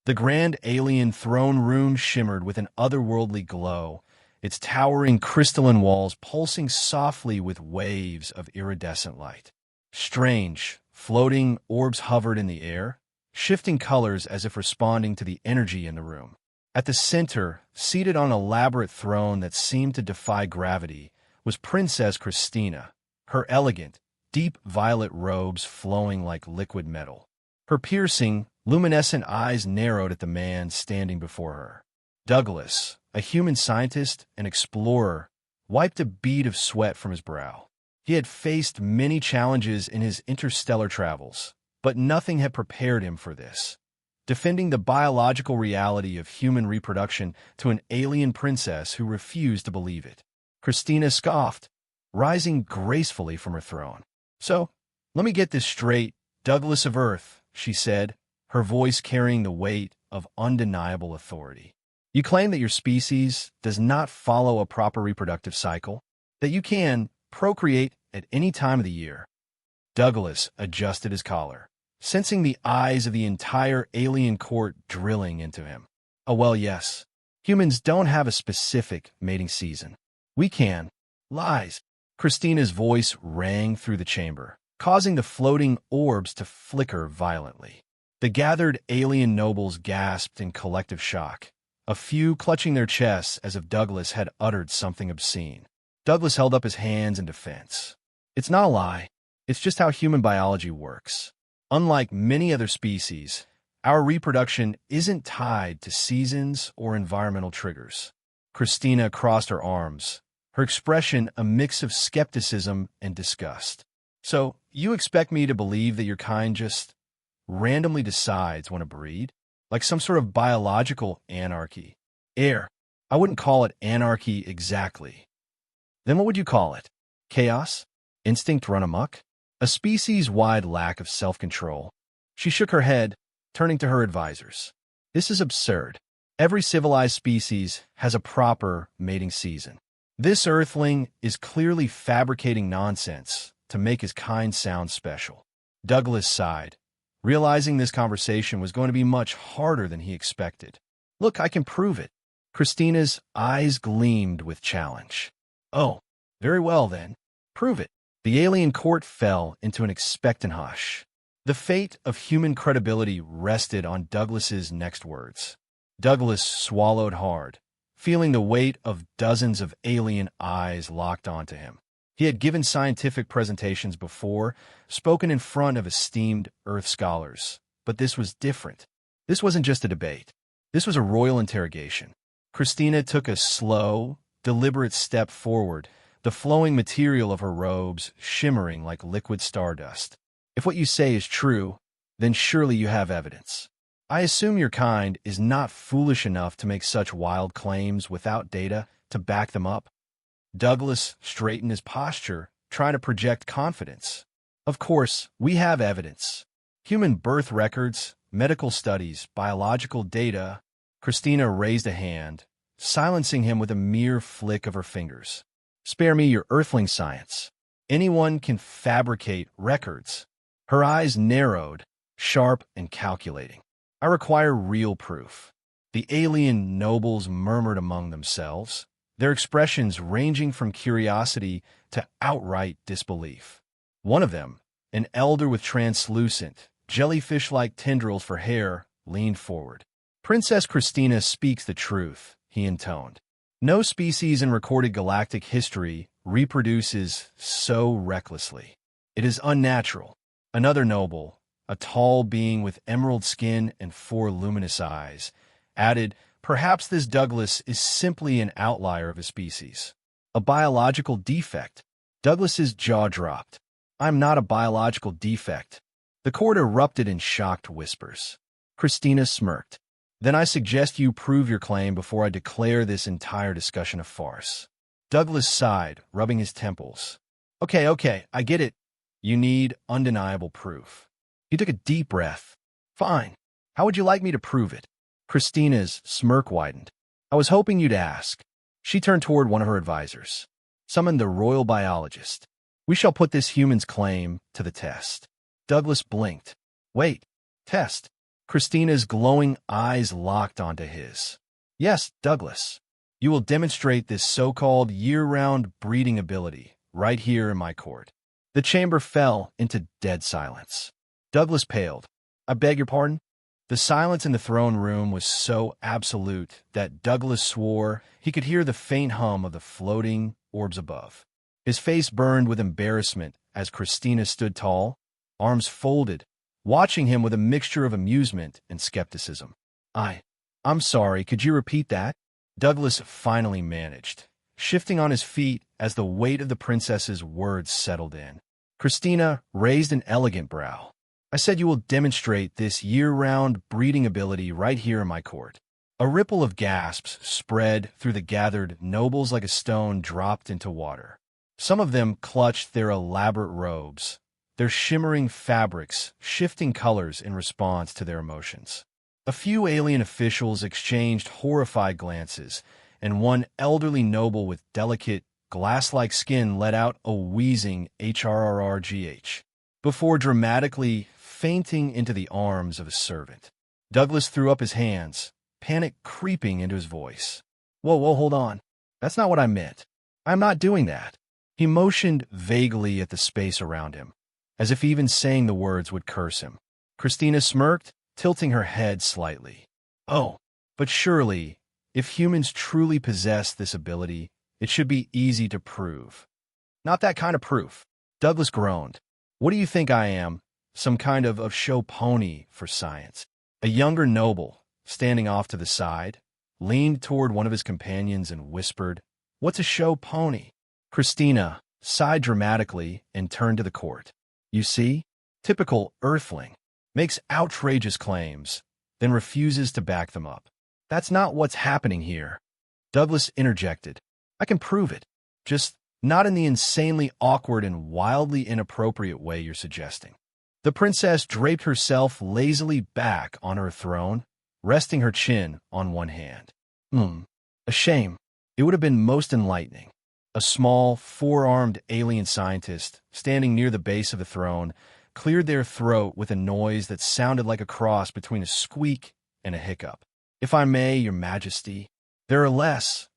The grand alien throne room shimmered with an otherworldly glow, its towering crystalline walls pulsing softly with waves of iridescent light. Strange, floating orbs hovered in the air, shifting colors as if responding to the energy in the room. At the center, seated on an elaborate throne that seemed to defy gravity, was Princess Christina, her elegant, deep violet robes flowing like liquid metal. Her piercing, luminescent eyes narrowed at the man standing before her. Douglas, a human scientist and explorer, wiped a bead of sweat from his brow. He had faced many challenges in his interstellar travels, but nothing had prepared him for this. Defending the biological reality of human reproduction to an alien princess who refused to believe it. Christina scoffed, rising gracefully from her throne. "So, let me get this straight, Douglas of Earth," she said, her voice carrying the weight of undeniable authority. "You claim that your species does not follow a proper reproductive cycle, that you can procreate at any time of the year." Douglas adjusted his collar, sensing the eyes of the entire alien court drilling into him. "Oh, well, yes. Humans don't have a specific mating season. We can." "Lies." Christina's voice rang through the chamber, causing the floating orbs to flicker violently. The gathered alien nobles gasped in collective shock, a few clutching their chests as if Douglas had uttered something obscene. Douglas held up his hands in defense. "It's not a lie. It's just how human biology works. Unlike many other species, our reproduction isn't tied to seasons or environmental triggers." Christina crossed her arms, her expression a mix of skepticism and disgust. "So, you expect me to believe that your kind just randomly decides when to breed? Like some sort of biological anarchy?" I wouldn't call it anarchy exactly." "Then what would you call it? Chaos? Instinct run amok? A species-wide lack of self-control?" She shook her head, turning to her advisors. "This is absurd. Every civilized species has a proper mating season. This Earthling is clearly fabricating nonsense to make his kind sound special." Douglas sighed, realizing this conversation was going to be much harder than he expected. "Look, I can prove it." Christina's eyes gleamed with challenge. "Oh, very well then. Prove it." The alien court fell into an expectant hush. The fate of human credibility rested on Douglas's next words. Douglas swallowed hard, feeling the weight of dozens of alien eyes locked onto him. He had given scientific presentations before, spoken in front of esteemed Earth scholars, but this was different. This wasn't just a debate. This was a royal interrogation. Christina took a slow, deliberate step forward, the flowing material of her robes shimmering like liquid stardust. "If what you say is true, then surely you have evidence. I assume your kind is not foolish enough to make such wild claims without data to back them up." Douglas straightened his posture, trying to project confidence. "Of course, we have evidence. Human birth records, medical studies, biological data." Christina raised a hand, silencing him with a mere flick of her fingers. "Spare me your earthling science. Anyone can fabricate records." Her eyes narrowed, sharp and calculating. "I require real proof." The alien nobles murmured among themselves, their expressions ranging from curiosity to outright disbelief. One of them, an elder with translucent, jellyfish-like tendrils for hair, leaned forward. "Princess Christina speaks the truth," he intoned. "No species in recorded galactic history reproduces so recklessly. It is unnatural." Another noble, a tall being with emerald skin and 4 luminous eyes, added, "Perhaps this Douglas is simply an outlier of his species. A biological defect." Douglas's jaw dropped. "I'm not a biological defect." The court erupted in shocked whispers. Christina smirked. "Then I suggest you prove your claim before I declare this entire discussion a farce." Douglas sighed, rubbing his temples. Okay, I get it. You need undeniable proof." He took a deep breath. "Fine. How would you like me to prove it?" Christina's smirk widened. "I was hoping you'd ask." She turned toward one of her advisors. "Summon the royal biologist. We shall put this human's claim to the test." Douglas blinked. "Wait, test?" Christina's glowing eyes locked onto his. Yes, Douglas. You will demonstrate this so-called year-round breeding ability right here in my court. The chamber fell into dead silence. Douglas paled. I beg your pardon? The silence in the throne room was so absolute that Douglas swore he could hear the faint hum of the floating orbs above. His face burned with embarrassment as Christina stood tall, arms folded, watching him with a mixture of amusement and skepticism. I'm sorry, could you repeat that? Douglas finally managed, shifting on his feet as the weight of the princess's words settled in. Christina raised an elegant brow. I said you will demonstrate this year-round breeding ability right here in my court. A ripple of gasps spread through the gathered nobles like a stone dropped into water. Some of them clutched their elaborate robes, their shimmering fabrics shifting colors in response to their emotions. A few alien officials exchanged horrified glances, and one elderly noble with delicate, glass-like skin let out a wheezing HRRRGH before dramatically fainting into the arms of a servant. Douglas threw up his hands, panic creeping into his voice. Whoa, hold on. That's not what I meant. I'm not doing that. He motioned vaguely at the space around him, as if even saying the words would curse him. Christina smirked, tilting her head slightly. Oh, but surely, if humans truly possess this ability, it should be easy to prove. Not that kind of proof. Douglas groaned. What do you think I am? Some kind of show pony for science? A younger noble, standing off to the side, leaned toward one of his companions and whispered, What's a show pony? Christina sighed dramatically and turned to the court. You see? Typical earthling. Makes outrageous claims, then refuses to back them up. That's not what's happening here. Douglas interjected. I can prove it. Just not in the insanely awkward and wildly inappropriate way you're suggesting. The princess draped herself lazily back on her throne, resting her chin on one hand. A shame. It would have been most enlightening. A small, four-armed alien scientist, standing near the base of the throne, cleared their throat with a noise that sounded like a cross between a squeak and a hiccup. If I may, your majesty, there are less,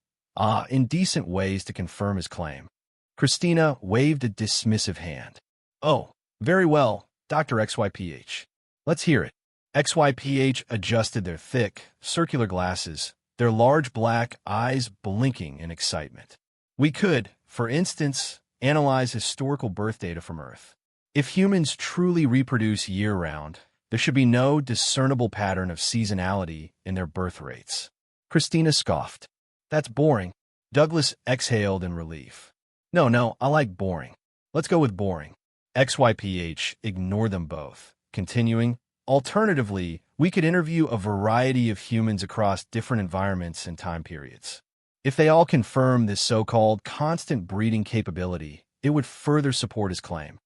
indecent ways to confirm his claim. Christina waved a dismissive hand. Oh, very well, Dr. XYPH. Let's hear it. XYPH adjusted their thick, circular glasses, their large black eyes blinking in excitement. We could, for instance, analyze historical birth data from Earth. If humans truly reproduce year-round, there should be no discernible pattern of seasonality in their birth rates. Christina scoffed. That's boring. Douglas exhaled in relief. No, I like boring. Let's go with boring. XYPH ignored them both, continuing, Alternatively, we could interview a variety of humans across different environments and time periods. If they all confirm this so-called constant breeding capability, it would further support his claim.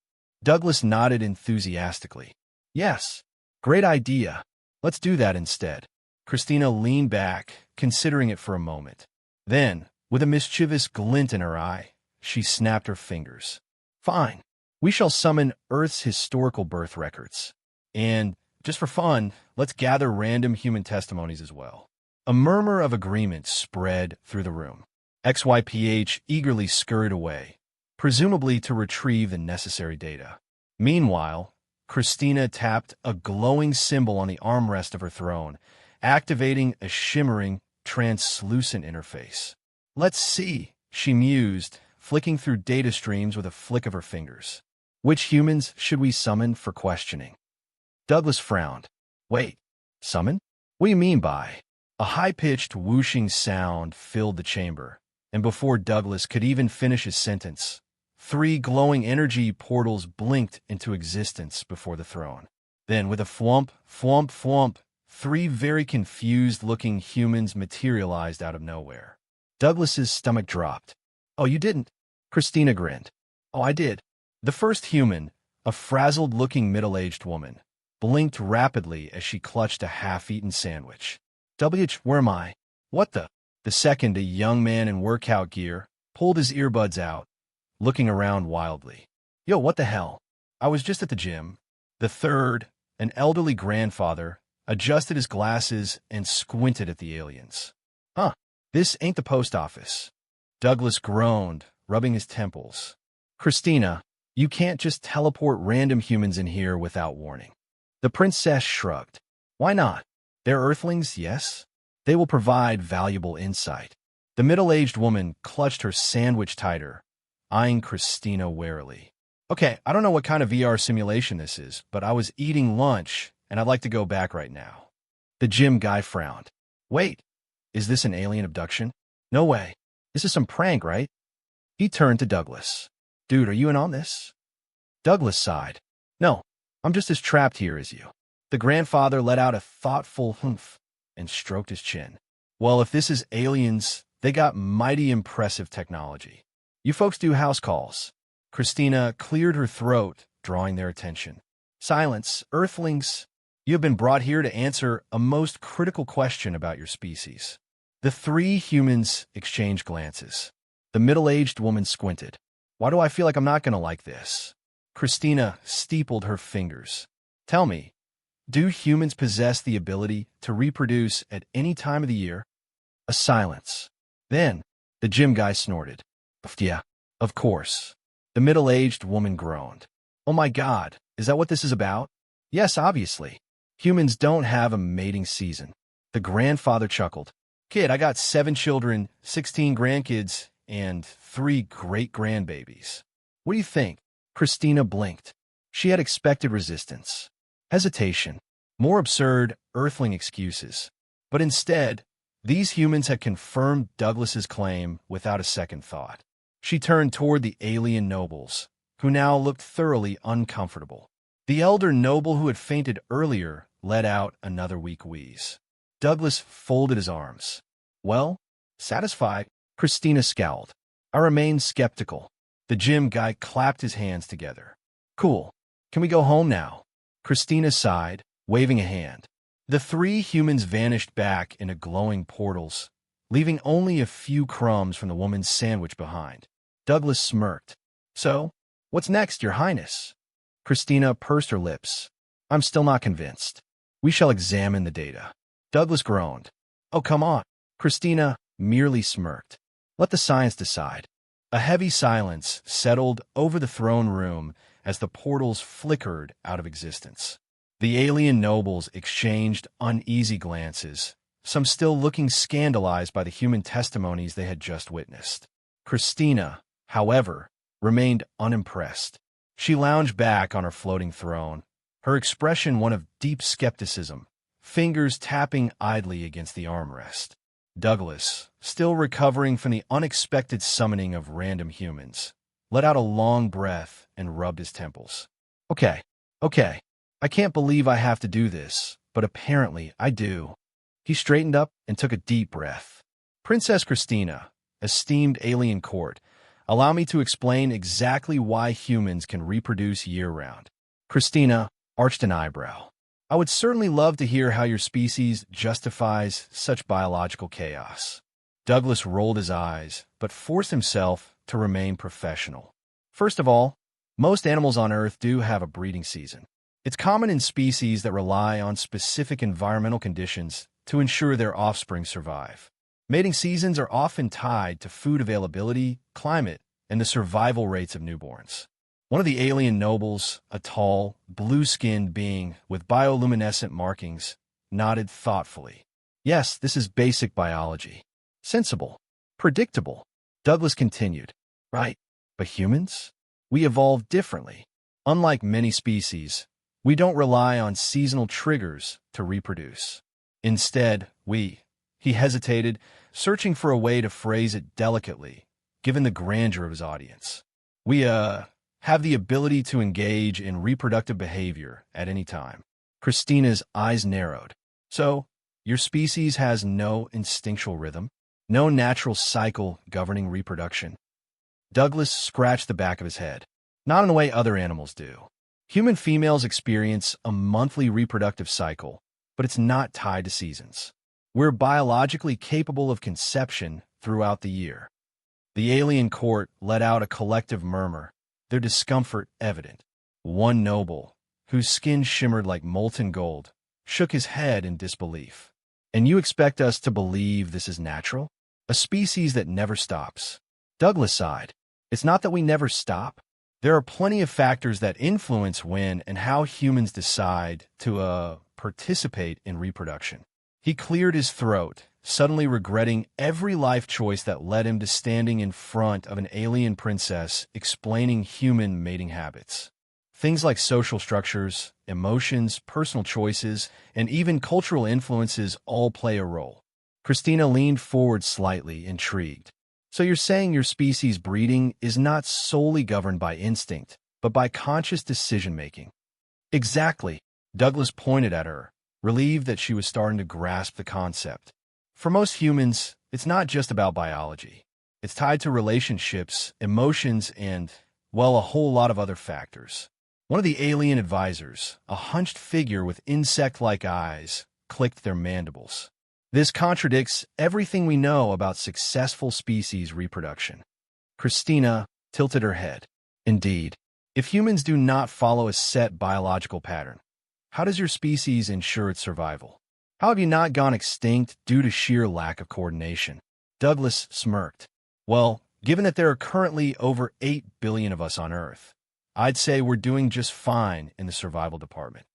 Douglas nodded enthusiastically. Yes, great idea. Let's do that instead. Christina leaned back, considering it for a moment. Then, with a mischievous glint in her eye, she snapped her fingers. Fine. We shall summon Earth's historical birth records. And, just for fun, let's gather random human testimonies as well. A murmur of agreement spread through the room. XYPH eagerly scurried away, presumably to retrieve the necessary data. Meanwhile, Christina tapped a glowing symbol on the armrest of her throne, activating a shimmering, translucent interface. Let's see, she mused, flicking through data streams with a flick of her fingers. Which humans should we summon for questioning? Douglas frowned. Wait, summon? What do you mean by? A high-pitched whooshing sound filled the chamber, and before Douglas could even finish his sentence, 3 glowing energy portals blinked into existence before the throne. Then, with a flump, 3 very confused-looking humans materialized out of nowhere. Douglas's stomach dropped. Oh, you didn't? Christina grinned. Oh, I did. The first human, a frazzled-looking middle-aged woman, blinked rapidly as she clutched a half-eaten sandwich. Where am I? What the? The second, a young man in workout gear, pulled his earbuds out, looking around wildly. Yo, what the hell? I was just at the gym. The third, an elderly grandfather, adjusted his glasses, and squinted at the aliens. Huh, this ain't the post office. Douglas groaned, rubbing his temples. Christina, you can't just teleport random humans in here without warning. The princess shrugged. Why not? They're Earthlings, yes? They will provide valuable insight. The middle-aged woman clutched her sandwich tighter, eyeing Christina warily. Okay, I don't know what kind of VR simulation this is, but I was eating lunch, and I'd like to go back right now. The gym guy frowned. Wait, is this an alien abduction? No way. This is some prank, right? He turned to Douglas. Dude, are you in on this? Douglas sighed. No, I'm just as trapped here as you. The grandfather let out a thoughtful humph and stroked his chin. Well, if this is aliens, they got mighty impressive technology. You folks do house calls. Christina cleared her throat, drawing their attention. Silence, Earthlings. You have been brought here to answer a most critical question about your species. The three humans exchanged glances. The middle-aged woman squinted. Why do I feel like I'm not going to like this? Christina steepled her fingers. Tell me, do humans possess the ability to reproduce at any time of the year? A silence. Then, the gym guy snorted. Yeah, of course. The middle-aged woman groaned. Oh my God, is that what this is about? Yes, obviously. Humans don't have a mating season. The grandfather chuckled. Kid, I got 7 children, 16 grandkids, and 3 great-grandbabies. What do you think? Christina blinked. She had expected resistance, hesitation, more absurd, earthling excuses. But instead, these humans had confirmed Douglas's claim without a second thought. She turned toward the alien nobles, who now looked thoroughly uncomfortable. The elder noble who had fainted earlier let out another weak wheeze. Douglas folded his arms. Well, satisfied? Christina scowled. I remained skeptical. The gym guy clapped his hands together. Cool. Can we go home now? Christina sighed, waving a hand. The 3 humans vanished back into glowing portals, leaving only a few crumbs from the woman's sandwich behind. Douglas smirked. So, what's next, Your Highness? Christina pursed her lips. I'm still not convinced. We shall examine the data. Douglas groaned. Oh, come on. Christina merely smirked. Let the science decide. A heavy silence settled over the throne room as the portals flickered out of existence. The alien nobles exchanged uneasy glances, some still looking scandalized by the human testimonies they had just witnessed. Christina, however, remained unimpressed. She lounged back on her floating throne, her expression one of deep skepticism, fingers tapping idly against the armrest. Douglas, still recovering from the unexpected summoning of random humans, let out a long breath and rubbed his temples. Okay. I can't believe I have to do this, but apparently I do. He straightened up and took a deep breath. Princess Christina, esteemed alien court, allow me to explain exactly why humans can reproduce year-round. Christina arched an eyebrow. I would certainly love to hear how your species justifies such biological chaos. Douglas rolled his eyes, but forced himself to remain professional. First of all, most animals on Earth do have a breeding season. It's common in species that rely on specific environmental conditions to ensure their offspring survive. Mating seasons are often tied to food availability, climate, and the survival rates of newborns. One of the alien nobles, a tall, blue-skinned being with bioluminescent markings, nodded thoughtfully. Yes, this is basic biology. Sensible. Predictable. Douglas continued. Right, but humans? We evolved differently. Unlike many species, we don't rely on seasonal triggers to reproduce. Instead, he hesitated, searching for a way to phrase it delicately, given the grandeur of his audience. We, have the ability to engage in reproductive behavior at any time. Christina's eyes narrowed. So, your species has no instinctual rhythm? No natural cycle governing reproduction? Douglas scratched the back of his head. Not in the way other animals do. Human females experience a monthly reproductive cycle, but it's not tied to seasons. We're biologically capable of conception throughout the year. The alien court let out a collective murmur, their discomfort evident. One noble, whose skin shimmered like molten gold, shook his head in disbelief. And you expect us to believe this is natural? A species that never stops. Douglas sighed. It's not that we never stop. There are plenty of factors that influence when and how humans decide to participate in reproduction. He cleared his throat, suddenly regretting every life choice that led him to standing in front of an alien princess explaining human mating habits. Things like social structures, emotions, personal choices, and even cultural influences all play a role. Christina leaned forward slightly, intrigued. So you're saying your species' breeding is not solely governed by instinct, but by conscious decision-making? Exactly. Douglas pointed at her, relieved that she was starting to grasp the concept. For most humans, it's not just about biology. It's tied to relationships, emotions, and, well, a whole lot of other factors. One of the alien advisors, a hunched figure with insect-like eyes, clicked their mandibles. This contradicts everything we know about successful species reproduction. Christina tilted her head. Indeed, if humans do not follow a set biological pattern, how does your species ensure its survival? How have you not gone extinct due to sheer lack of coordination? Douglas smirked. Well, given that there are currently over 8 billion of us on Earth, I'd say we're doing just fine in the survival department.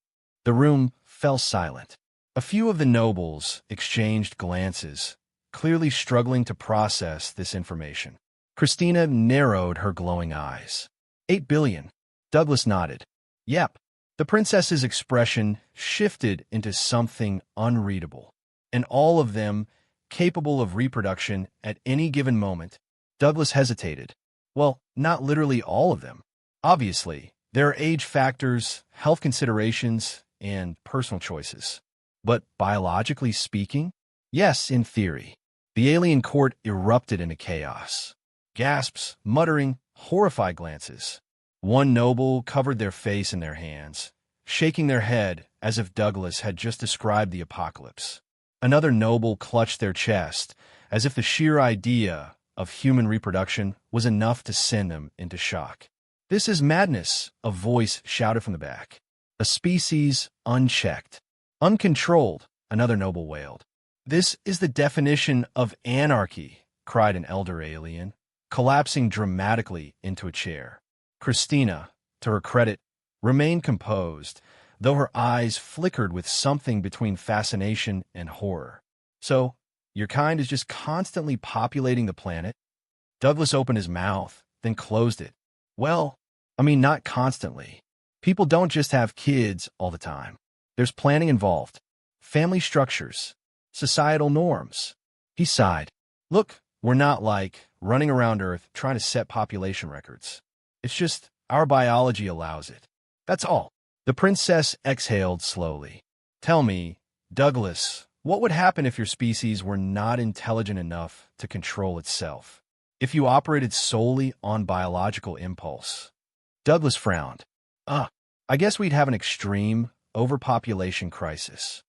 The room fell silent. A few of the nobles exchanged glances, clearly struggling to process this information. Christina narrowed her glowing eyes. 8 billion. Douglas nodded. Yep. The princess's expression shifted into something unreadable. And all of them capable of reproduction at any given moment. Douglas hesitated. Well, not literally all of them. Obviously, there are age factors, health considerations, and personal choices. But biologically speaking, yes, in theory. The alien court erupted into chaos. Gasps, muttering, horrified glances. One noble covered their face in their hands, shaking their head as if Douglas had just described the apocalypse. Another noble clutched their chest, as if the sheer idea of human reproduction was enough to send them into shock. This is madness, a voice shouted from the back. A species unchecked. Uncontrolled, another noble wailed. This is the definition of anarchy, cried an elder alien, collapsing dramatically into a chair. Christina, to her credit, remained composed, though her eyes flickered with something between fascination and horror. So, your kind is just constantly populating the planet? Douglas opened his mouth, then closed it. Well, not constantly. People don't just have kids all the time. There's planning involved, family structures, societal norms. He sighed. Look, we're not like running around Earth trying to set population records. It's just our biology allows it. That's all. The princess exhaled slowly. Tell me, Douglas, what would happen if your species were not intelligent enough to control itself? If you operated solely on biological impulse? Douglas frowned. I guess we'd have an extreme overpopulation crisis.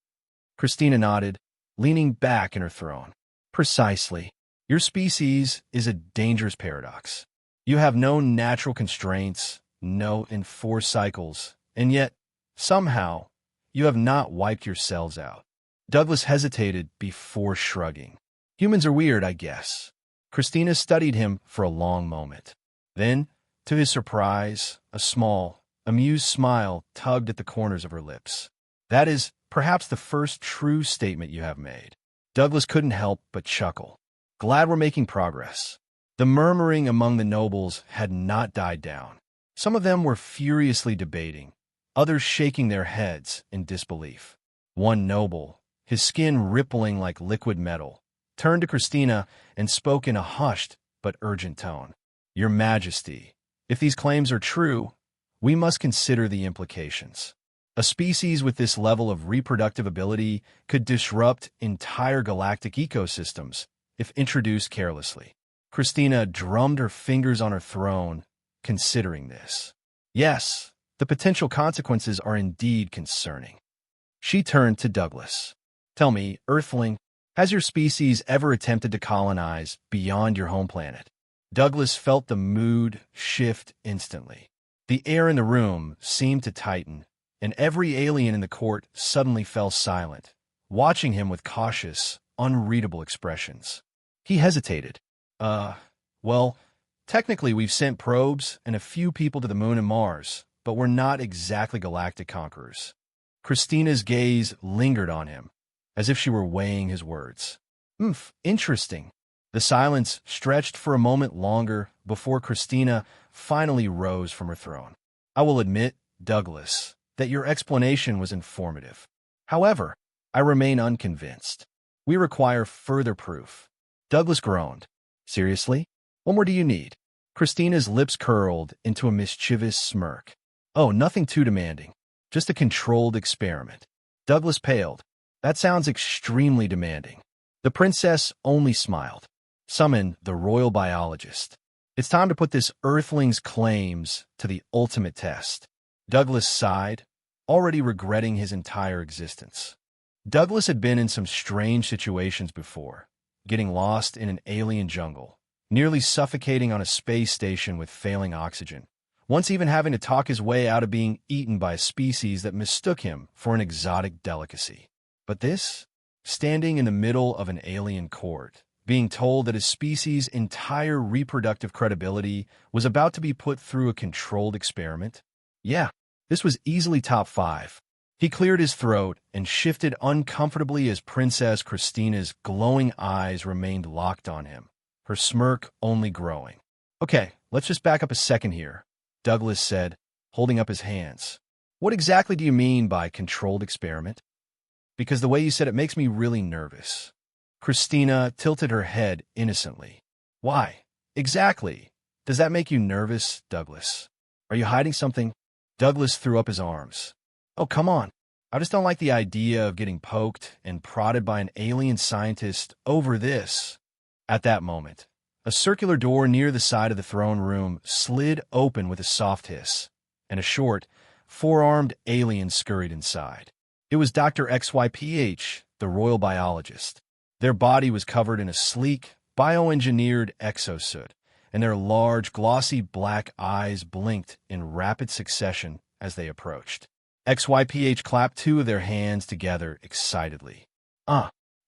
Christina nodded, leaning back in her throne. Precisely. Your species is a dangerous paradox. You have no natural constraints, no enforced cycles, and yet, somehow, you have not wiped yourselves out. Douglas hesitated before shrugging. Humans are weird, I guess. Christina studied him for a long moment. Then, to his surprise, a small, amused smile tugged at the corners of her lips. That is perhaps the first true statement you have made. Douglas couldn't help but chuckle. Glad we're making progress. The murmuring among the nobles had not died down. Some of them were furiously debating, others shaking their heads in disbelief. One noble, his skin rippling like liquid metal, turned to Christina and spoke in a hushed but urgent tone. Your Majesty, if these claims are true, we must consider the implications. A species with this level of reproductive ability could disrupt entire galactic ecosystems if introduced carelessly. Christina drummed her fingers on her throne, considering this. Yes, the potential consequences are indeed concerning. She turned to Douglas. Tell me, Earthling, has your species ever attempted to colonize beyond your home planet? Douglas felt the mood shift instantly. The air in the room seemed to tighten, and every alien in the court suddenly fell silent, watching him with cautious, unreadable expressions. He hesitated. Well, technically we've sent probes and a few people to the moon and Mars, but we're not exactly galactic conquerors. Christina's gaze lingered on him, as if she were weighing his words. Interesting. The silence stretched for a moment longer before Christina finally rose from her throne. I will admit, Douglas, that your explanation was informative. However, I remain unconvinced. We require further proof. Douglas groaned. Seriously? What more do you need? Christina's lips curled into a mischievous smirk. Oh, nothing too demanding. Just a controlled experiment. Douglas paled. That sounds extremely demanding. The princess only smiled. Summon the royal biologist. It's time to put this earthling's claims to the ultimate test. Douglas sighed, already regretting his entire existence. Douglas had been in some strange situations before, getting lost in an alien jungle, nearly suffocating on a space station with failing oxygen, once even having to talk his way out of being eaten by a species that mistook him for an exotic delicacy. But this? Standing in the middle of an alien court, being told that his species' entire reproductive credibility was about to be put through a controlled experiment? Yeah, this was easily top 5. He cleared his throat and shifted uncomfortably as Princess Christina's glowing eyes remained locked on him, her smirk only growing. Okay, let's just back up a second here, Douglas said, holding up his hands. What exactly do you mean by controlled experiment? Because the way you said it makes me really nervous. Christina tilted her head innocently. Why? Exactly. Does that make you nervous, Douglas? Are you hiding something? Douglas threw up his arms. Oh, come on. I just don't like the idea of getting poked and prodded by an alien scientist over this. At that moment, a circular door near the side of the throne room slid open with a soft hiss, and a short, four-armed alien scurried inside. It was Dr. XYPH, the royal biologist. Their body was covered in a sleek, bioengineered exosuit, and their large, glossy black eyes blinked in rapid succession as they approached. XYPH clapped two of their hands together excitedly.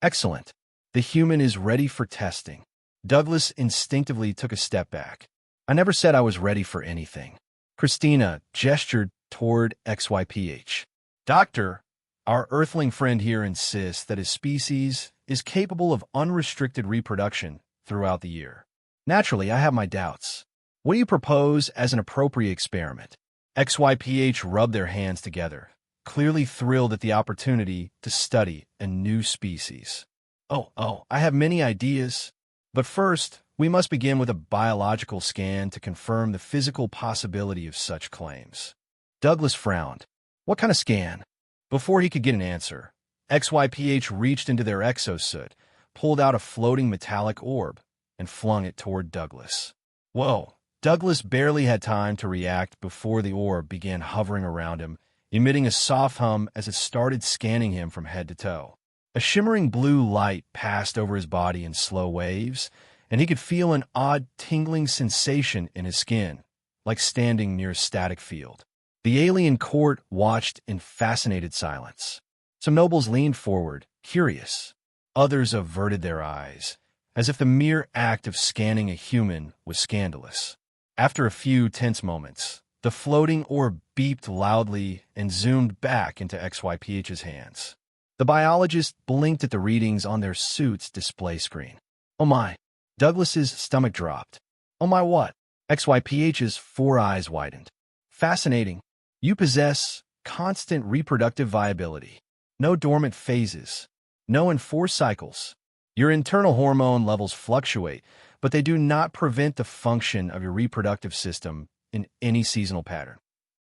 Excellent. The human is ready for testing. Douglas instinctively took a step back. I never said I was ready for anything. Christina gestured toward XYPH. Doctor, our earthling friend here insists that his species is capable of unrestricted reproduction throughout the year. Naturally, I have my doubts. What do you propose as an appropriate experiment? XYPH rubbed their hands together, clearly thrilled at the opportunity to study a new species. I have many ideas. But first, we must begin with a biological scan to confirm the physical possibility of such claims. Douglas frowned. What kind of scan? Before he could get an answer, XYPH reached into their exosuit, pulled out a floating metallic orb, and flung it toward Douglas. Whoa! Douglas barely had time to react before the orb began hovering around him, emitting a soft hum as it started scanning him from head to toe. A shimmering blue light passed over his body in slow waves, and he could feel an odd tingling sensation in his skin, like standing near a static field. The alien court watched in fascinated silence. Some nobles leaned forward, curious. Others averted their eyes, as if the mere act of scanning a human was scandalous. After a few tense moments, the floating orb beeped loudly and zoomed back into XYPH's hands. The biologist blinked at the readings on their suit's display screen. Oh my! Douglas's stomach dropped. Oh my what? XYPH's four eyes widened. Fascinating. You possess constant reproductive viability. No dormant phases. No enforced cycles. Your internal hormone levels fluctuate, but they do not prevent the function of your reproductive system in any seasonal pattern.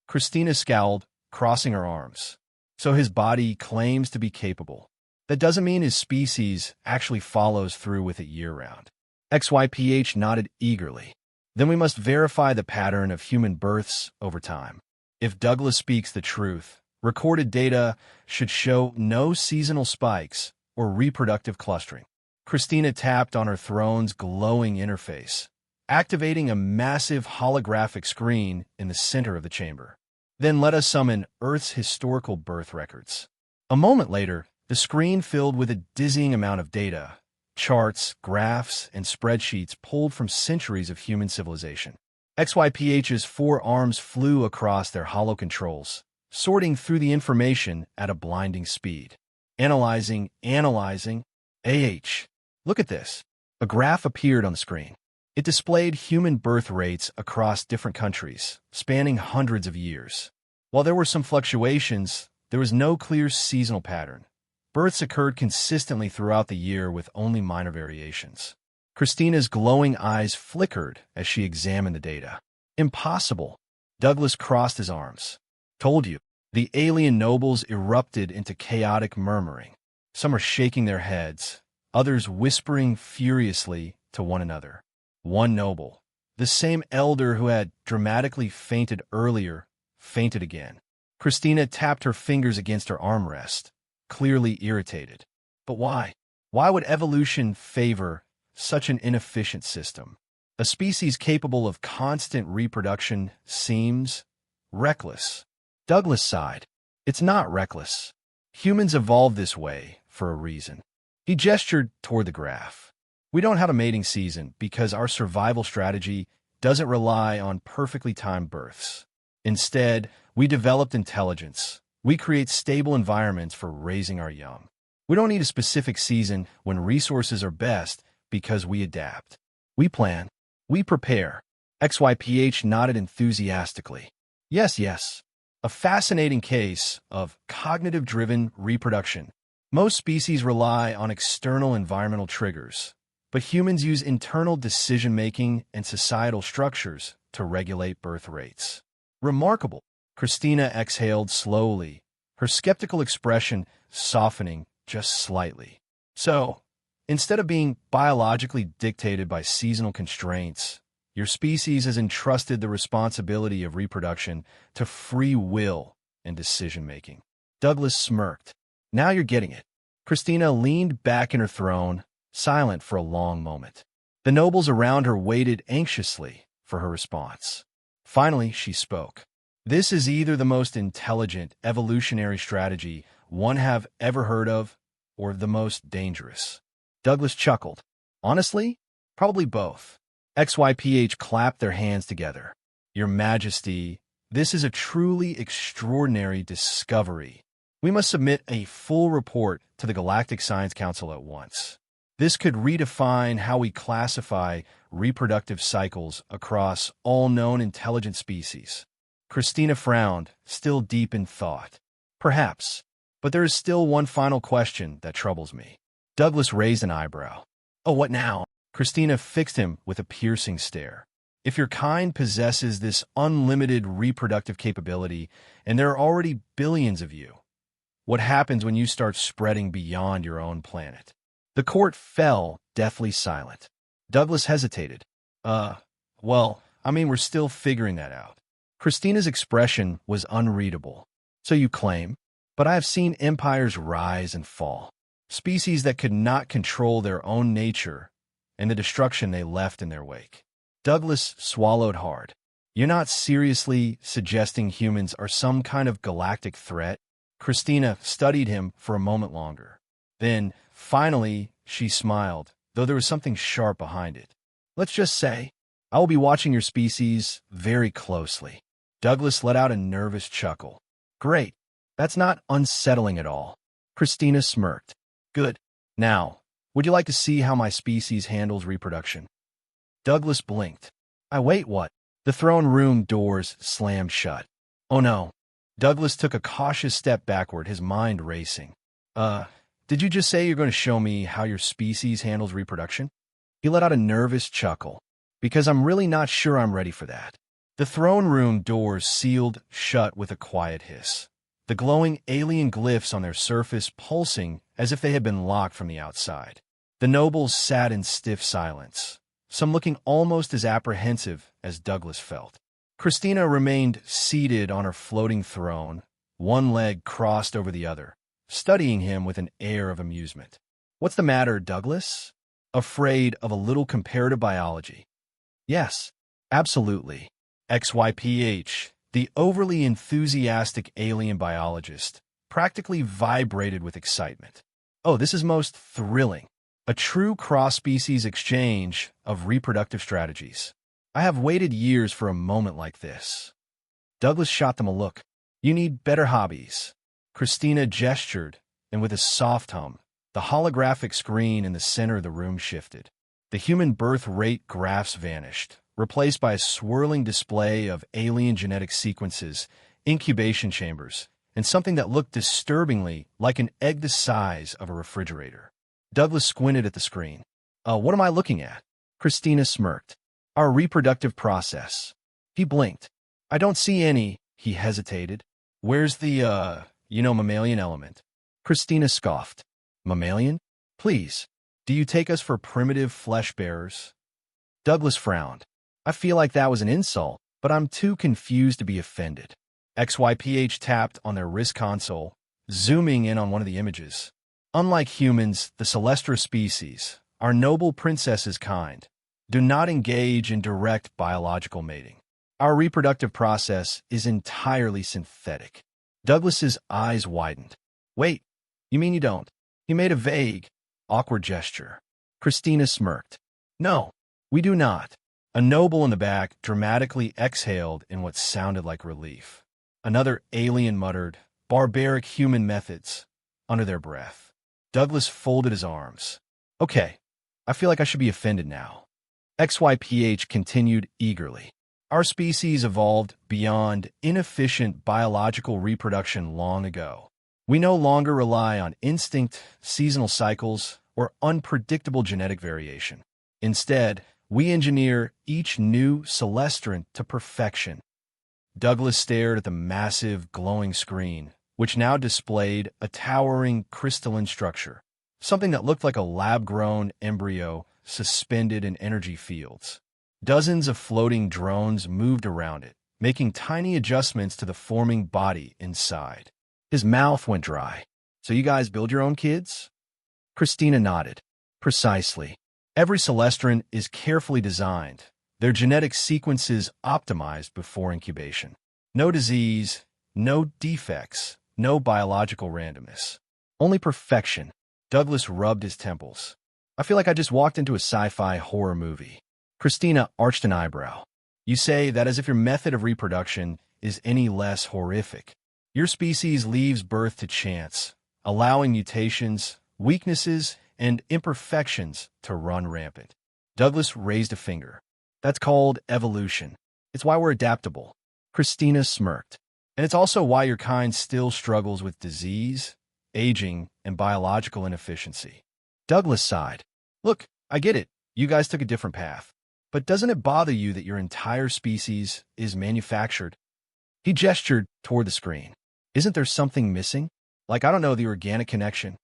Christina scowled, crossing her arms. So his body claims to be capable. That doesn't mean his species actually follows through with it year-round. XYPH nodded eagerly. Then we must verify the pattern of human births over time. If Douglas speaks the truth, recorded data should show no seasonal spikes or reproductive clustering. Christina tapped on her throne's glowing interface, activating a massive holographic screen in the center of the chamber. Then let us summon Earth's historical birth records. A moment later, the screen filled with a dizzying amount of data, charts, graphs, and spreadsheets pulled from centuries of human civilization. XYPH's four arms flew across their hollow controls, sorting through the information at a blinding speed. Analyzing. Look at this. A graph appeared on the screen. It displayed human birth rates across different countries, spanning hundreds of years. While there were some fluctuations, there was no clear seasonal pattern. Births occurred consistently throughout the year with only minor variations. Christina's glowing eyes flickered as she examined the data. Impossible. Douglas crossed his arms. Told you. The alien nobles erupted into chaotic murmuring. Some are shaking their heads, others whispering furiously to one another. One noble, the same elder who had dramatically fainted earlier, fainted again. Christina tapped her fingers against her armrest, clearly irritated. But why? Why would evolution favor such an inefficient system? A species capable of constant reproduction seems reckless. Douglas sighed. It's not reckless. Humans evolved this way for a reason. He gestured toward the graph. We don't have a mating season because our survival strategy doesn't rely on perfectly timed births. Instead, we developed intelligence. We create stable environments for raising our young. We don't need a specific season when resources are best because we adapt. We plan. We prepare. XYPH nodded enthusiastically. Yes. A fascinating case of cognitive-driven reproduction. Most species rely on external environmental triggers, but humans use internal decision-making and societal structures to regulate birth rates. Remarkable. Christina exhaled slowly, her skeptical expression softening just slightly. So, instead of being biologically dictated by seasonal constraints, your species has entrusted the responsibility of reproduction to free will and decision-making. Douglas smirked. Now you're getting it. Christina leaned back in her throne, silent for a long moment. The nobles around her waited anxiously for her response. Finally, she spoke. This is either the most intelligent evolutionary strategy one have ever heard of, or the most dangerous. Douglas chuckled. Honestly, probably both. XYPH clapped their hands together. Your Majesty, this is a truly extraordinary discovery. We must submit a full report to the Galactic Science Council at once. This could redefine how we classify reproductive cycles across all known intelligent species. Christina frowned, still deep in thought. Perhaps, but there is still one final question that troubles me. Douglas raised an eyebrow. Oh, what now? Christina fixed him with a piercing stare. If your kind possesses this unlimited reproductive capability, and there are already billions of you, what happens when you start spreading beyond your own planet? The court fell deathly silent. Douglas hesitated. We're still figuring that out. Christina's expression was unreadable. So you claim? But I have seen empires rise and fall. Species that could not control their own nature and the destruction they left in their wake. Douglas swallowed hard. You're not seriously suggesting humans are some kind of galactic threat? Christina studied him for a moment longer. Then, finally, she smiled, though there was something sharp behind it. Let's just say, I will be watching your species very closely. Douglas let out a nervous chuckle. Great. That's not unsettling at all. Christina smirked. Good. Now, would you like to see how my species handles reproduction? Douglas blinked. Wait, what? The throne room doors slammed shut. Oh no. Douglas took a cautious step backward, his mind racing. Did you just say you're going to show me how your species handles reproduction? He let out a nervous chuckle. Because I'm really not sure I'm ready for that. The throne room doors sealed shut with a quiet hiss. The glowing alien glyphs on their surface pulsing as if they had been locked from the outside. The nobles sat in stiff silence, some looking almost as apprehensive as Douglas felt. Christina remained seated on her floating throne, one leg crossed over the other, studying him with an air of amusement. What's the matter, Douglas? Afraid of a little comparative biology? Yes, absolutely. XYPH The overly enthusiastic alien biologist practically vibrated with excitement. Oh, this is most thrilling. A true cross-species exchange of reproductive strategies. I have waited years for a moment like this. Douglas shot them a look. You need better hobbies. Christina gestured, and with a soft hum, the holographic screen in the center of the room shifted. The human birth rate graphs vanished, replaced by a swirling display of alien genetic sequences, incubation chambers, and something that looked disturbingly like an egg the size of a refrigerator. Douglas squinted at the screen. What am I looking at? Christina smirked. Our reproductive process. He blinked. I don't see any, he hesitated. Where's the, mammalian element? Christina scoffed. Mammalian? Please, do you take us for primitive flesh bearers? Douglas frowned. I feel like that was an insult, but I'm too confused to be offended. XYPH tapped on their wrist console, zooming in on one of the images. Unlike humans, the Celestra species, our noble princess's kind, do not engage in direct biological mating. Our reproductive process is entirely synthetic. Douglas's eyes widened. Wait, you mean you don't? He made a vague, awkward gesture. Christina smirked. No, we do not. A noble in the back dramatically exhaled in what sounded like relief. Another alien muttered, barbaric human methods, under their breath. Douglas folded his arms. Okay, I feel like I should be offended now. XYPH continued eagerly. Our species evolved beyond inefficient biological reproduction long ago. We no longer rely on instinct, seasonal cycles, or unpredictable genetic variation. Instead, we engineer each new Celestrant to perfection. Douglas stared at the massive, glowing screen, which now displayed a towering crystalline structure, something that looked like a lab-grown embryo suspended in energy fields. Dozens of floating drones moved around it, making tiny adjustments to the forming body inside. His mouth went dry. So you guys build your own kids? Christina nodded. Precisely. Every Celestrant is carefully designed, their genetic sequences optimized before incubation. No disease, no defects, no biological randomness. Only perfection. Douglas rubbed his temples. I feel like I just walked into a sci-fi horror movie. Christina arched an eyebrow. You say that as if your method of reproduction is any less horrific. Your species leaves birth to chance, allowing mutations, weaknesses, and imperfections to run rampant. Douglas raised a finger. That's called evolution. It's why we're adaptable. Christina smirked. And it's also why your kind still struggles with disease, aging, and biological inefficiency. Douglas sighed. Look, I get it. You guys took a different path. But doesn't it bother you that your entire species is manufactured? He gestured toward the screen. Isn't there something missing? Like, I don't know, the organic connection?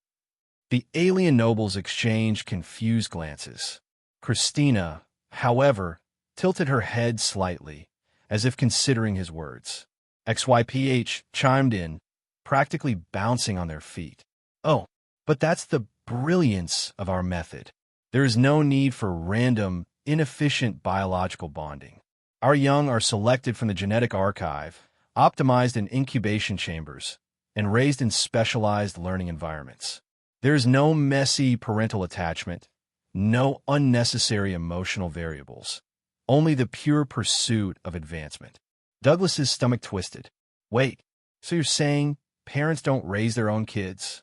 The alien nobles exchanged confused glances. Christina, however, tilted her head slightly, as if considering his words. XYPH chimed in, practically bouncing on their feet. Oh, but that's the brilliance of our method. There is no need for random, inefficient biological bonding. Our young are selected from the genetic archive, optimized in incubation chambers, and raised in specialized learning environments. There is no messy parental attachment, no unnecessary emotional variables, only the pure pursuit of advancement. Douglas's stomach twisted. Wait, so you're saying parents don't raise their own kids?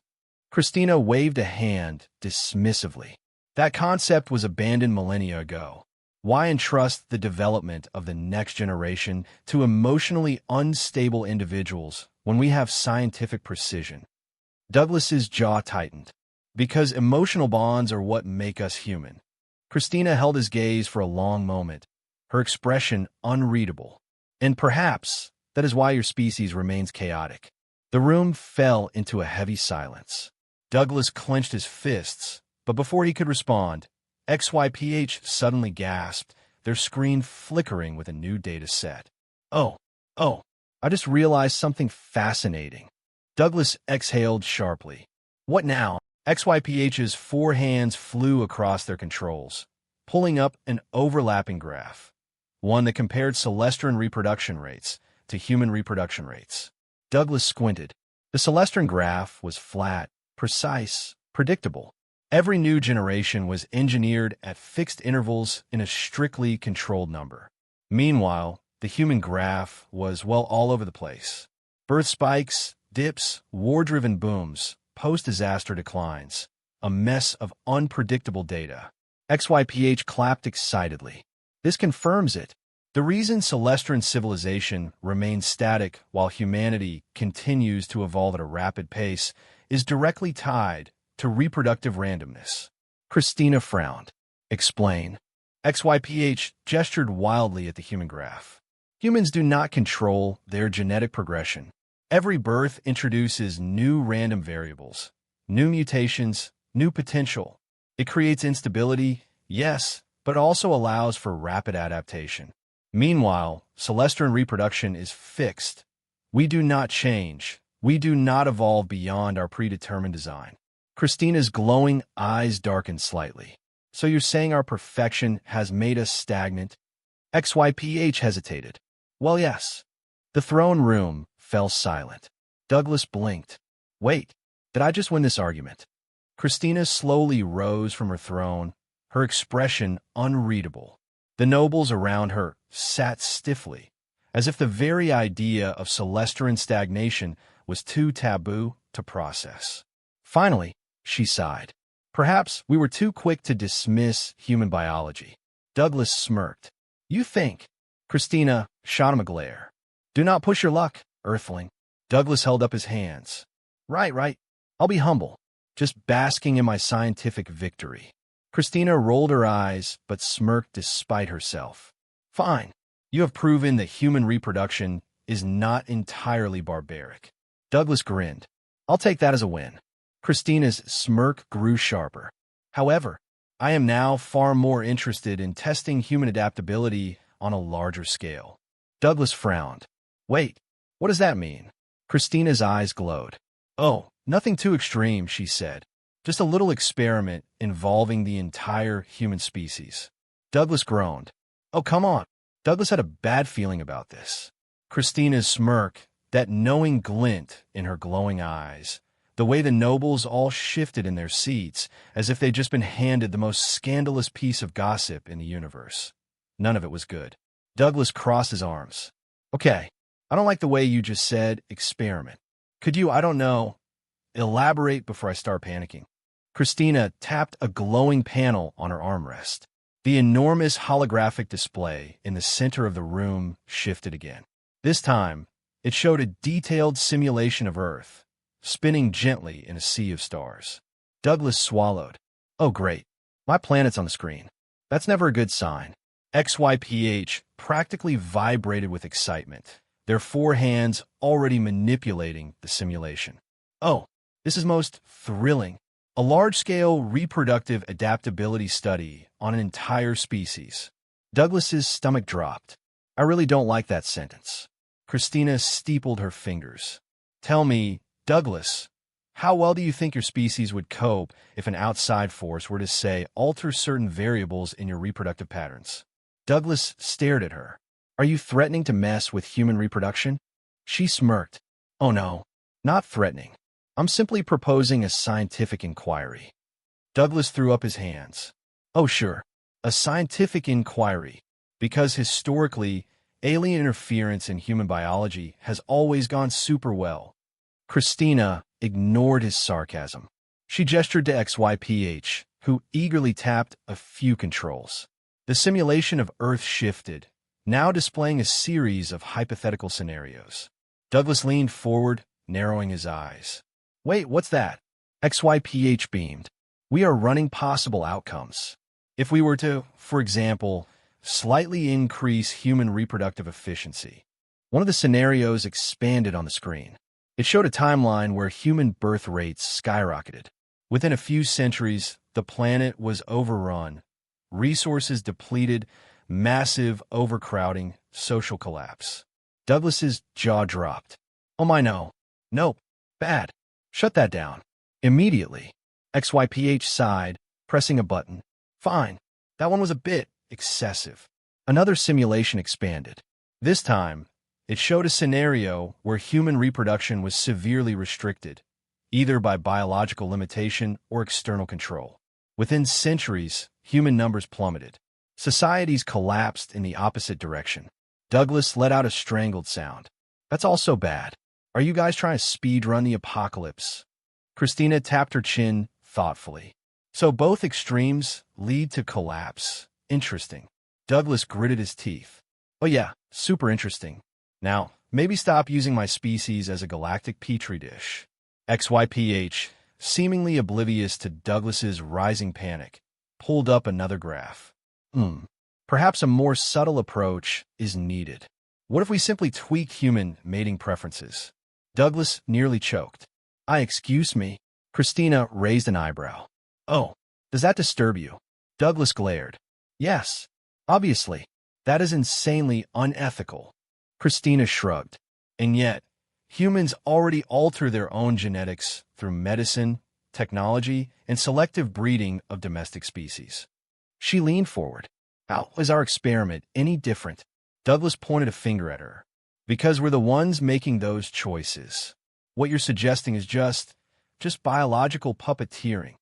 Christina waved a hand dismissively. That concept was abandoned millennia ago. Why entrust the development of the next generation to emotionally unstable individuals when we have scientific precision? Douglas's jaw tightened. Because emotional bonds are what make us human. Christina held his gaze for a long moment, her expression unreadable. And perhaps that is why your species remains chaotic. The room fell into a heavy silence. Douglas clenched his fists, but before he could respond, XYPH suddenly gasped, their screen flickering with a new data set. Oh, I just realized something fascinating. Douglas exhaled sharply. What now? XYPH's four hands flew across their controls, pulling up an overlapping graph, one that compared Celestran reproduction rates to human reproduction rates. Douglas squinted. The Celestron graph was flat, precise, predictable. Every new generation was engineered at fixed intervals in a strictly controlled number. Meanwhile, the human graph was, well, all over the place. Birth spikes, dips, war-driven booms, post-disaster declines. A mess of unpredictable data. XYPH clapped excitedly. This confirms it. The reason Celestron civilization remains static while humanity continues to evolve at a rapid pace is directly tied to reproductive randomness. Christina frowned. Explain. XYPH gestured wildly at the human graph. Humans do not control their genetic progression. Every birth introduces new random variables, new mutations, new potential. It creates instability, yes, but also allows for rapid adaptation. Meanwhile, Celestron reproduction is fixed. We do not change. We do not evolve beyond our predetermined design. Christina's glowing eyes darkened slightly. So you're saying our perfection has made us stagnant? XYPH hesitated. Well, yes. The throne room fell silent. Douglas blinked. Wait, did I just win this argument? Christina slowly rose from her throne, her expression unreadable. The nobles around her sat stiffly, as if the very idea of Celestron stagnation was too taboo to process. Finally, she sighed. Perhaps we were too quick to dismiss human biology. Douglas smirked. You think? Christina shot him a glare. Do not push your luck, Earthling. Douglas held up his hands. Right. I'll be humble, just basking in my scientific victory. Christina rolled her eyes, but smirked despite herself. Fine. You have proven that human reproduction is not entirely barbaric. Douglas grinned. I'll take that as a win. Christina's smirk grew sharper. However, I am now far more interested in testing human adaptability on a larger scale. Douglas frowned. Wait, what does that mean? Christina's eyes glowed. Oh, nothing too extreme, she said. Just a little experiment involving the entire human species. Douglas groaned. Oh, come on. Douglas had a bad feeling about this. Christina's smirk, that knowing glint in her glowing eyes, the way the nobles all shifted in their seats as if they'd just been handed the most scandalous piece of gossip in the universe. None of it was good. Douglas crossed his arms. Okay, I don't like the way you just said experiment. Could you, I don't know, elaborate before I start panicking? Christina tapped a glowing panel on her armrest. The enormous holographic display in the center of the room shifted again. This time, it showed a detailed simulation of Earth, spinning gently in a sea of stars. Douglas swallowed. Oh, great. My planet's on the screen. That's never a good sign. XYPH practically vibrated with excitement, their four hands already manipulating the simulation. Oh, this is most thrilling. A large-scale reproductive adaptability study on an entire species. Douglas's stomach dropped. I really don't like that sentence. Christina steepled her fingers. Tell me, Douglas, how well do you think your species would cope if an outside force were to, say, alter certain variables in your reproductive patterns? Douglas stared at her. Are you threatening to mess with human reproduction? She smirked. Oh no, not threatening. I'm simply proposing a scientific inquiry. Douglas threw up his hands. Oh sure, a scientific inquiry, because historically, alien interference in human biology has always gone super well. Christina ignored his sarcasm. She gestured to XYPH, who eagerly tapped a few controls. The simulation of Earth shifted, now displaying a series of hypothetical scenarios. Douglas leaned forward, narrowing his eyes. Wait, what's that? XYPH beamed. We are running possible outcomes. If we were to, for example, slightly increase human reproductive efficiency. One of the scenarios expanded on the screen. It showed a timeline where human birth rates skyrocketed. Within a few centuries, the planet was overrun, resources depleted, massive overcrowding, social collapse. Douglas's jaw dropped. Oh my no. Nope. Bad. Shut that down. Immediately. XYPH sighed, pressing a button. Fine. That one was a bit excessive. Another simulation expanded. This time, It showed a scenario where human reproduction was severely restricted, either by biological limitation or external control. Within centuries, human numbers plummeted. Societies collapsed in the opposite direction. Douglas let out a strangled sound. That's also bad. Are you guys trying to speed run the apocalypse? Christina tapped her chin thoughtfully. So both extremes lead to collapse. Interesting. Douglas gritted his teeth. Oh yeah, super interesting. Now, maybe stop using my species as a galactic petri dish. XYPH, seemingly oblivious to Douglas's rising panic, pulled up another graph. Perhaps a more subtle approach is needed. What if we simply tweak human mating preferences? Douglas nearly choked. Excuse me. Christina raised an eyebrow. Oh, does that disturb you? Douglas glared. Yes, obviously. That is insanely unethical. Christina shrugged. And yet, humans already alter their own genetics through medicine, technology, and selective breeding of domestic species. She leaned forward. How is our experiment any different? Douglas pointed a finger at her. Because we're the ones making those choices. What you're suggesting is just biological puppeteering.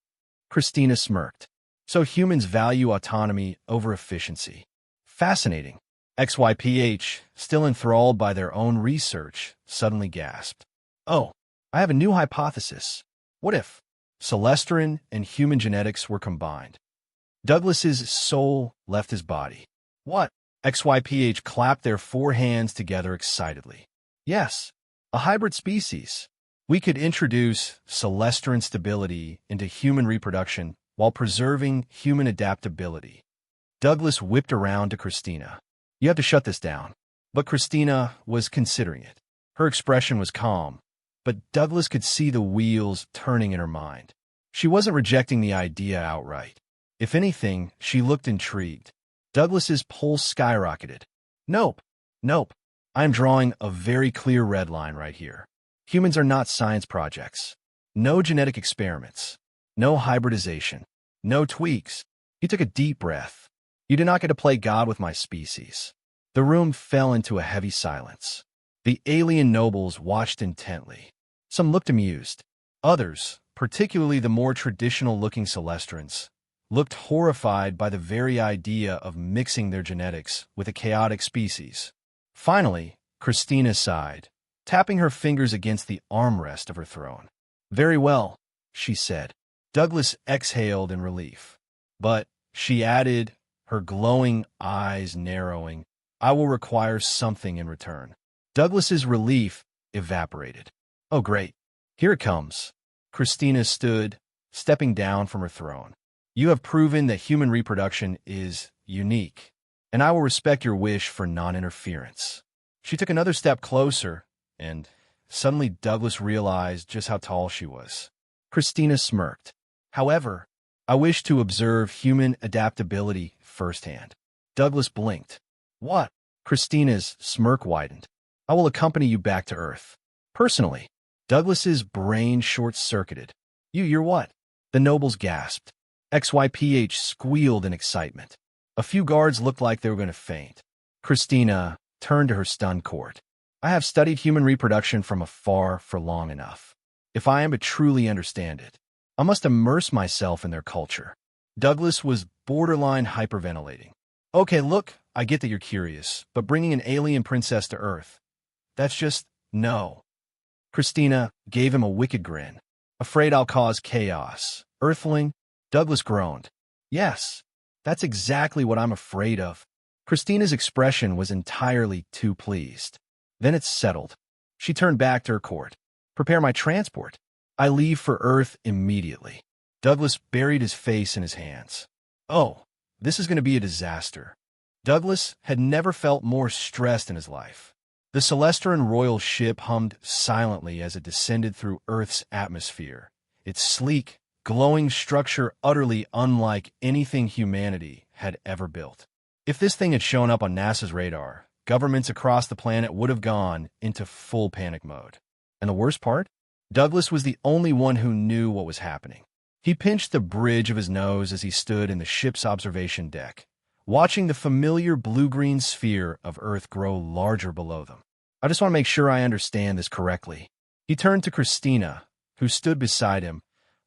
Christina smirked. So humans value autonomy over efficiency. Fascinating. XYPH, still enthralled by their own research, suddenly gasped. Oh, I have a new hypothesis. What if Celestrin and human genetics were combined? Douglas's soul left his body. What? XYPH clapped their four hands together excitedly. Yes, a hybrid species. We could introduce Celestrin stability into human reproduction while preserving human adaptability. Douglas whipped around to Christina. You have to shut this down. But Christina was considering it. Her expression was calm, but Douglas could see the wheels turning in her mind. She wasn't rejecting the idea outright. If anything, she looked intrigued. Douglas's pulse skyrocketed. Nope. I'm drawing a very clear red line right here. Humans are not science projects. No genetic experiments. No hybridization. No tweaks. He took a deep breath. You do not get to play God with my species. The room fell into a heavy silence. The alien nobles watched intently. Some looked amused. Others, particularly the more traditional-looking Celestrins, looked horrified by the very idea of mixing their genetics with a chaotic species. Finally, Christina sighed, tapping her fingers against the armrest of her throne. Very well, she said. Douglas exhaled in relief. But, she added, her glowing eyes narrowing, I will require something in return. Douglas's relief evaporated. Oh, great. Here it comes. Christina stood, stepping down from her throne. You have proven that human reproduction is unique, and I will respect your wish for non-interference. She took another step closer, and suddenly Douglas realized just how tall she was. Christina smirked. However, I wish to observe human adaptability firsthand. Douglas blinked. What? Christina's smirk widened. I will accompany you back to Earth. Personally. Douglas's brain short-circuited. You're what? The nobles gasped. XYPH squealed in excitement. A few guards looked like they were going to faint. Christina turned to her stunned court. I have studied human reproduction from afar for long enough. If I am to truly understand it, I must immerse myself in their culture. Douglas was borderline hyperventilating. Okay, look, I get that you're curious, but bringing an alien princess to Earth, that's just no. Christina gave him a wicked grin. Afraid I'll cause chaos. Earthling? Douglas groaned. Yes, that's exactly what I'm afraid of. Christina's expression was entirely too pleased. Then it settled. She turned back to her court. Prepare my transport. I leave for Earth immediately. Douglas buried his face in his hands. Oh, this is going to be a disaster. Douglas had never felt more stressed in his life. The Celestrin royal ship hummed silently as it descended through Earth's atmosphere, its sleek, glowing structure utterly unlike anything humanity had ever built. If this thing had shown up on NASA's radar, governments across the planet would have gone into full panic mode. And the worst part? Douglas was the only one who knew what was happening. He pinched the bridge of his nose as he stood in the ship's observation deck, watching the familiar blue-green sphere of Earth grow larger below them. I just want to make sure I understand this correctly. He turned to Christina, who stood beside him,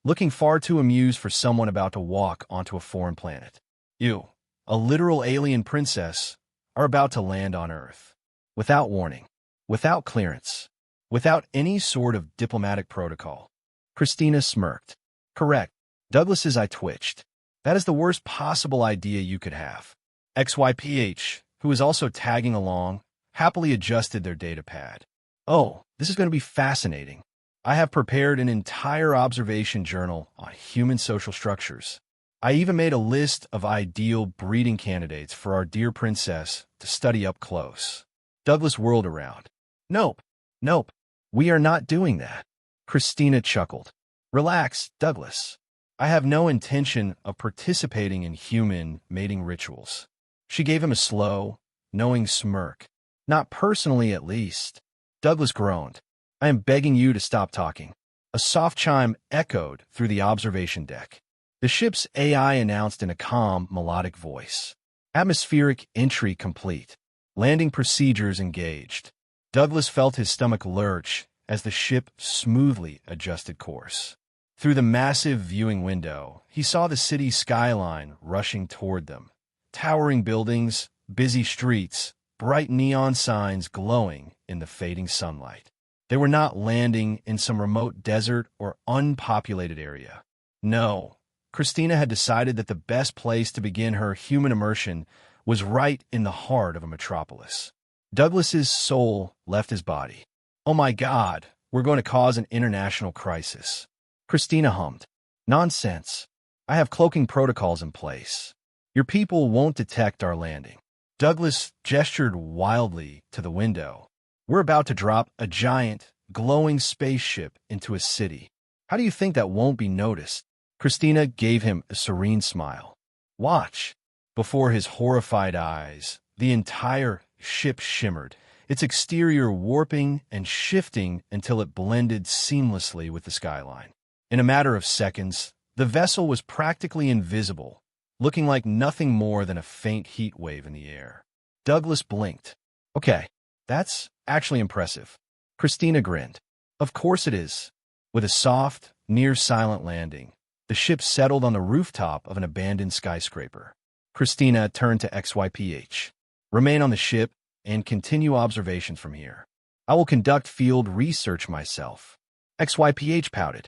looking far too amused for someone about to walk onto a foreign planet. You, a literal alien princess, are about to land on Earth. Without warning, without clearance, without any sort of diplomatic protocol. Christina smirked. Correct. Douglas's eye twitched. That is the worst possible idea you could have. XYPH, who was also tagging along, happily adjusted their data pad. Oh, this is going to be fascinating. I have prepared an entire observation journal on human social structures. I even made a list of ideal breeding candidates for our dear princess to study up close. Douglas whirled around. Nope, nope, we are not doing that. Christina chuckled. Relax, Douglas. I have no intention of participating in human mating rituals. She gave him a slow, knowing smirk. Not personally, at least. Douglas groaned. I am begging you to stop talking. A soft chime echoed through the observation deck. The ship's AI announced in a calm, melodic voice. Atmospheric entry complete. Landing procedures engaged. Douglas felt his stomach lurch as the ship smoothly adjusted course. Through the massive viewing window, he saw the city skyline rushing toward them. Towering buildings, busy streets, bright neon signs glowing in the fading sunlight. They were not landing in some remote desert or unpopulated area. No, Christina had decided that the best place to begin her human immersion was right in the heart of a metropolis. Douglas's soul left his body. Oh my God, we're going to cause an international crisis. Christina hummed. Nonsense. I have cloaking protocols in place. Your people won't detect our landing. Douglas gestured wildly to the window. We're about to drop a giant, glowing spaceship into a city. How do you think that won't be noticed? Christina gave him a serene smile. Watch. Before his horrified eyes, the entire ship shimmered, its exterior warping and shifting until it blended seamlessly with the skyline. In a matter of seconds, the vessel was practically invisible, looking like nothing more than a faint heat wave in the air. Douglas blinked. Okay, that's actually impressive. Christina grinned. Of course it is. With a soft, near-silent landing, the ship settled on the rooftop of an abandoned skyscraper. Christina turned to XYPH. Remain on the ship and continue observations from here. I will conduct field research myself. XYPH pouted.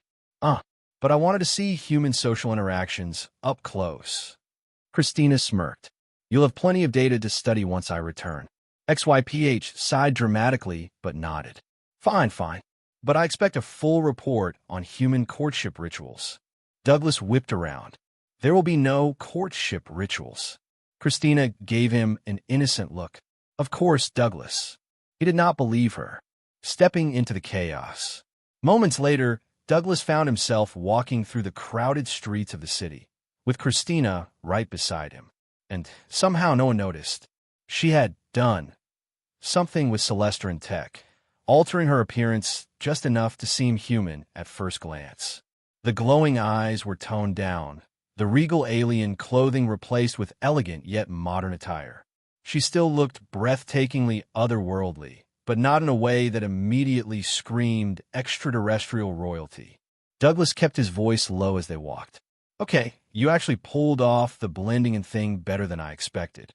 But I wanted to see human social interactions up close. Christina smirked. You'll have plenty of data to study once I return. XYPH sighed dramatically but nodded. Fine. But I expect a full report on human courtship rituals. Douglas whipped around. There will be no courtship rituals. Christina gave him an innocent look. Of course, Douglas. He did not believe her. Stepping into the chaos. Moments later, Douglas found himself walking through the crowded streets of the city, with Christina right beside him. And somehow no one noticed. She had done something with Celestran tech, altering her appearance just enough to seem human at first glance. The glowing eyes were toned down, the regal alien clothing replaced with elegant yet modern attire. She still looked breathtakingly otherworldly, but not in a way that immediately screamed extraterrestrial royalty. Douglas kept his voice low as they walked. Okay, you actually pulled off the blending and thing better than I expected.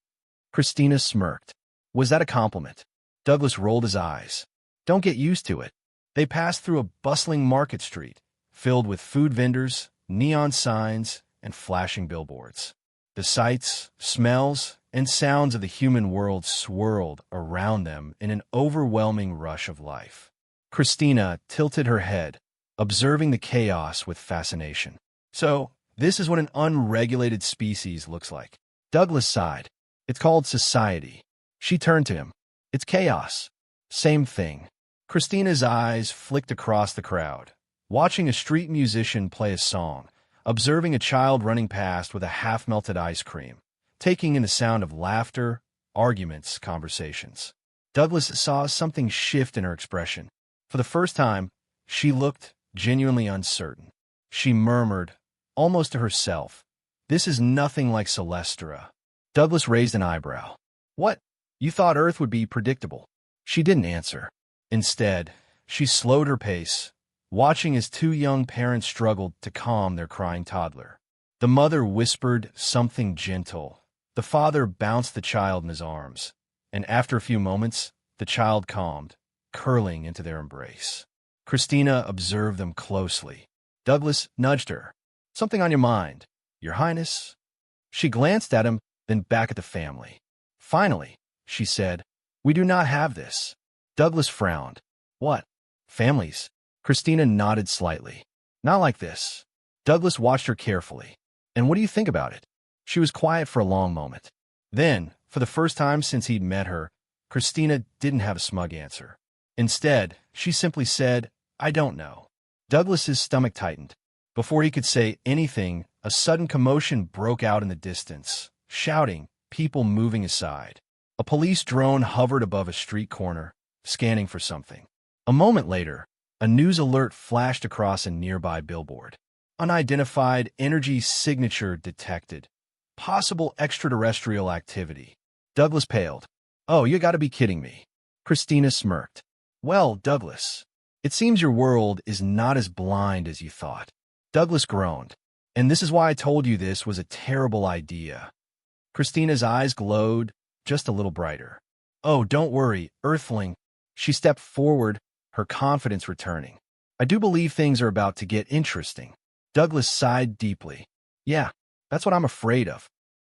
Christina smirked. Was that a compliment? Douglas rolled his eyes. Don't get used to it. They passed through a bustling market street, filled with food vendors, neon signs, and flashing billboards. The sights, smells, and sounds of the human world swirled around them in an overwhelming rush of life. Christina tilted her head, observing the chaos with fascination. So, this is what an unregulated species looks like. Douglas sighed. It's called society. She turned to him. It's chaos. Same thing. Christina's eyes flicked across the crowd, watching a street musician play a song, observing a child running past with a half-melted ice cream, taking in the sound of laughter, arguments, conversations. Douglas saw something shift in her expression. For the first time, she looked genuinely uncertain. She murmured, almost to herself, "This is nothing like Celestra." Douglas raised an eyebrow. What? You thought Earth would be predictable? She didn't answer. Instead, she slowed her pace, watching as two young parents struggled to calm their crying toddler. The mother whispered something gentle. The father bounced the child in his arms, and after a few moments, the child calmed, curling into their embrace. Christina observed them closely. Douglas nudged her. "Something on your mind, Your Highness?" She glanced at him, then back at the family. "Finally," she said, "we do not have this." Douglas frowned. "What? Families?" Christina nodded slightly. "Not like this." Douglas watched her carefully. "And what do you think about it?" She was quiet for a long moment. Then, for the first time since he'd met her, Christina didn't have a smug answer. Instead, she simply said, "I don't know." Douglas's stomach tightened. Before he could say anything, a sudden commotion broke out in the distance. Shouting, people moving aside. A police drone hovered above a street corner, scanning for something. A moment later, a news alert flashed across a nearby billboard. "Unidentified energy signature detected. Possible extraterrestrial activity." Douglas paled. "Oh, you gotta be kidding me." Christina smirked. "Well, Douglas, it seems your world is not as blind as you thought." Douglas groaned. "And this is why I told you this was a terrible idea." Christina's eyes glowed, just a little brighter. "Oh, don't worry, Earthling." She stepped forward, her confidence returning. "I do believe things are about to get interesting." Douglas sighed deeply. "Yeah, that's what I'm afraid of."